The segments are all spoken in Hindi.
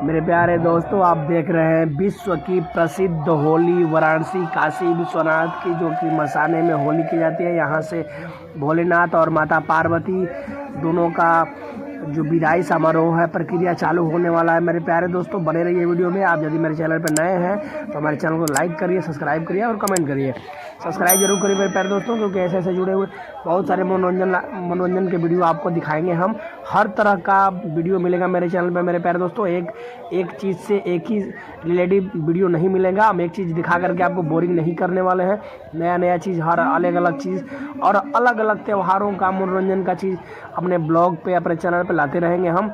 मेरे प्यारे दोस्तों, आप देख रहे हैं विश्व की प्रसिद्ध होली वाराणसी काशी विश्वनाथ की, जो कि मसाने में होली की जाती है। यहाँ से भोलेनाथ और माता पार्वती दोनों का जो विदाई समारोह है, प्रक्रिया चालू होने वाला है। मेरे प्यारे दोस्तों, बने रहिए वीडियो में। आप यदि मेरे चैनल पर नए हैं तो हमारे चैनल को लाइक करिए, सब्सक्राइब करिए और कमेंट करिए। सब्सक्राइब जरूर करिए मेरे प्यारे दोस्तों, क्योंकि ऐसे ऐसे जुड़े हुए बहुत सारे मनोरंजन के वीडियो आपको दिखाएंगे हम। हर तरह का वीडियो मिलेगा मेरे चैनल पर मेरे प्यारे दोस्तों। एक चीज़ से एक ही रिलेटिव वीडियो नहीं मिलेगा। हम एक चीज़ दिखा करके आपको बोरिंग नहीं करने वाले हैं। नया चीज़, हर अलग अलग चीज़ और अलग अलग त्योहारों का मनोरंजन का चीज़ अपने ब्लॉग पे, अपने चैनल पे लाते रहेंगे हम।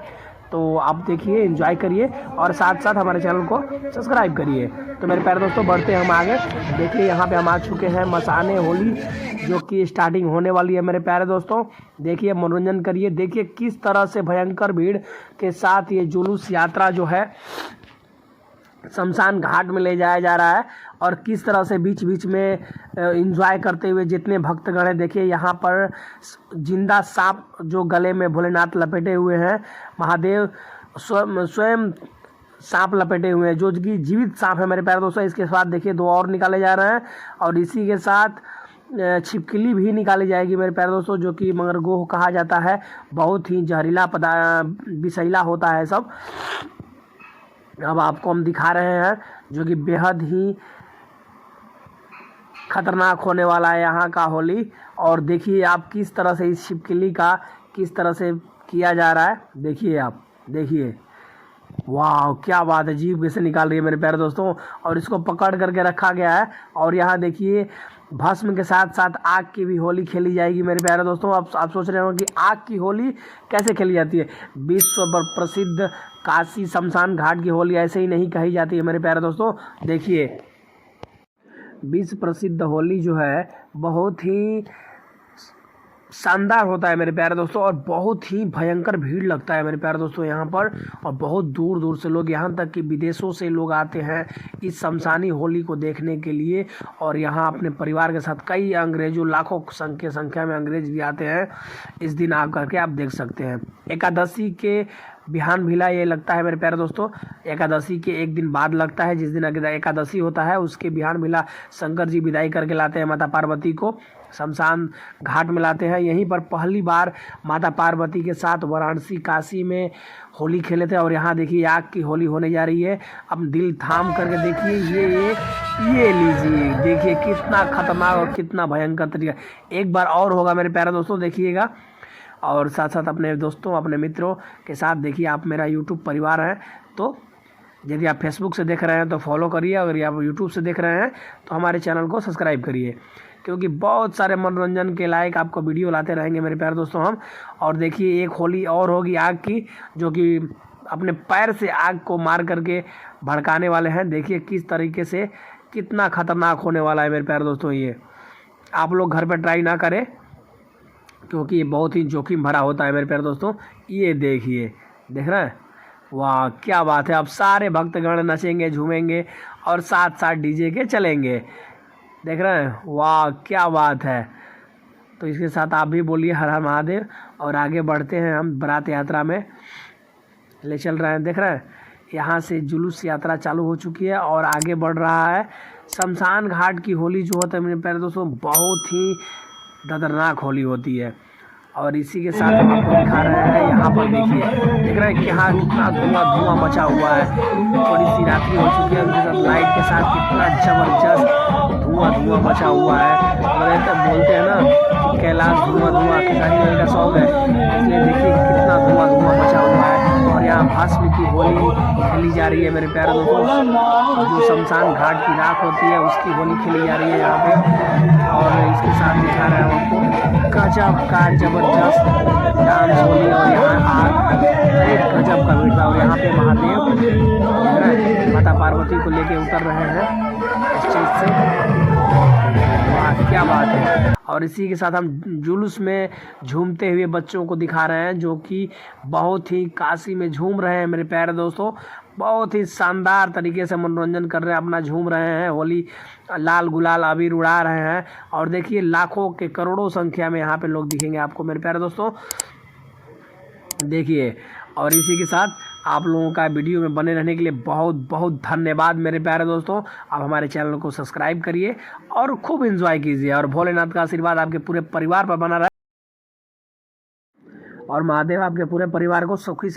तो आप देखिए, एंजॉय करिए और साथ साथ हमारे चैनल को सब्सक्राइब करिए। तो मेरे प्यारे दोस्तों, बढ़ते हैं हम आगे। देखिए, यहाँ पे हम आ चुके हैं मसाने होली, जो कि स्टार्टिंग होने वाली है मेरे प्यारे दोस्तों। देखिए, मनोरंजन करिए। देखिए किस तरह से भयंकर भीड़ के साथ ये जुलूस यात्रा जो है शमशान घाट में ले जाया जा रहा है, और किस तरह से बीच बीच में एंजॉय करते हुए जितने भक्तगण हैं। देखिए, यहाँ पर जिंदा सांप जो गले में भोलेनाथ लपेटे हुए हैं, महादेव स्वयं सांप लपेटे हुए हैं, जो कि जीवित सांप है मेरे प्यारे दोस्तों। इसके साथ देखिए 2 और निकाले जा रहे हैं, और इसी के साथ छिपकली भी निकाली जाएगी मेरे प्यारे दोस्तों, जो कि मगरगोह कहा जाता है। बहुत ही जहरीला विषैला होता है सब। अब आपको हम दिखा रहे हैं, जो कि बेहद ही खतरनाक होने वाला है यहाँ का होली। और देखिए आप किस तरह से इस छिपकली का किस तरह से किया जा रहा है। देखिए, आप देखिए, वाह क्या बात है, जीभ कैसे निकाल रही है मेरे प्यारे दोस्तों। और इसको पकड़ करके रखा गया है। और यहाँ देखिए, भस्म के साथ साथ आग की भी होली खेली जाएगी मेरे प्यारे दोस्तों। आप सोच रहे हो कि आग की होली कैसे खेली जाती है। विश्व प्रसिद्ध काशी शमशान घाट की होली ऐसे ही नहीं कही जाती है मेरे प्यारे दोस्तों। देखिए, विश्व प्रसिद्ध होली जो है बहुत ही शानदार होता है मेरे प्यारे दोस्तों, और बहुत ही भयंकर भीड़ लगता है मेरे प्यारे दोस्तों यहाँ पर। और बहुत दूर दूर से लोग, यहाँ तक कि विदेशों से लोग आते हैं इस शमशानी होली को देखने के लिए। और यहाँ अपने परिवार के साथ कई अंग्रेजों, लाखों संख्या में अंग्रेज भी आते हैं इस दिन आ करके, आप देख सकते हैं। एकादशी के बिहान भिला ये लगता है मेरे प्यारे दोस्तों। एकादशी के एक दिन बाद लगता है, जिस दिन एकादशी होता है उसके बिहान भिला शंकर जी विदाई करके लाते हैं माता पार्वती को, शमशान घाट में लाते हैं। यहीं पर पहली बार माता पार्वती के साथ वाराणसी काशी में होली खेले थे। और यहाँ देखिए, आग की होली होने जा रही है। अब दिल थाम करके देखिए, ये लीजिए, देखिए कितना खतरनाक और कितना भयंकर तरीका। एक बार और होगा मेरे प्यारे दोस्तों, देखिएगा। और साथ साथ अपने दोस्तों, अपने मित्रों के साथ देखिए। आप मेरा यूट्यूब परिवार है, तो यदि आप फेसबुक से देख रहे हैं तो फॉलो करिए, अगर आप यूट्यूब से देख रहे हैं तो हमारे चैनल को सब्सक्राइब करिए, क्योंकि बहुत सारे मनोरंजन के लायक आपको वीडियो लाते रहेंगे मेरे प्यारे दोस्तों हम। और देखिए, एक होली और होगी आग की, जो कि अपने पैर से आग को मार करके भड़काने वाले हैं। देखिए किस तरीके से, कितना खतरनाक होने वाला है मेरे प्यारे दोस्तों। ये आप लोग घर पर ट्राई ना करें, क्योंकि ये बहुत ही जोखिम भरा होता है मेरे प्यारे दोस्तों। ये देखिए, देख रहे हैं, वाह क्या बात है। अब सारे भक्तगण नचेंगे, झूमेंगे और साथ साथ डीजे के चलेंगे। देख रहे हैं, वाह क्या बात है। तो इसके साथ आप भी बोलिए हर हर महादेव। और आगे बढ़ते हैं हम, बारात यात्रा में ले चल रहे हैं। देख रहे हैं, यहाँ से जुलूस यात्रा चालू हो चुकी है और आगे बढ़ रहा है। शमशान घाट की होली जो होता है मेरे प्यारे दोस्तों, बहुत ही खतरनाक होली होती है। और इसी के साथ हम आपको दिखा रहे हैं, यहाँ पर देखिए, देख रहे हैं कि यहाँ कितना धुआं मचा हुआ है। थोड़ी सी रात्रि हो चुकी है, उनके साथ लाइट के साथ कितना जबरदस्त धुआं मचा हुआ है। बोलते हैं ना कि कैलाश धुआं किसानी का शौक है, इसलिए देखिए कितना धुआं मचा हुआ है। और यहाँ भस्म की होली खेली जा रही है मेरे प्यारे दोस्तों। जो शमशान घाट की राख होती है उसकी होली खेली जा रही है यहाँ पे। और इसके साथ दिखा रहे हैं आपको गजब का जबरदस्त डांस होली। और यहाँ आग एक गजब का भीड़ था। और यहाँ पे महादेव माता पार्वती को लेके उतर रहे हैं स्टेज से। क्या बात है। और इसी के साथ हम जुलूस में झूमते हुए बच्चों को दिखा रहे हैं, जो कि बहुत ही काशी में झूम रहे हैं मेरे प्यारे दोस्तों। बहुत ही शानदार तरीके से मनोरंजन कर रहे हैं, अपना झूम रहे हैं, होली लाल गुलाल अबीर उड़ा रहे हैं। और देखिए, लाखों के करोड़ों संख्या में यहाँ पे लोग दिखेंगे आपको मेरे प्यारे दोस्तों, देखिए। और इसी के साथ आप लोगों का वीडियो में बने रहने के लिए बहुत बहुत धन्यवाद मेरे प्यारे दोस्तों। आप हमारे चैनल को सब्सक्राइब करिए और खूब एंजॉय कीजिए, और भोलेनाथ का आशीर्वाद आपके पूरे परिवार पर बना रहे, और महादेव आपके पूरे परिवार को सुखी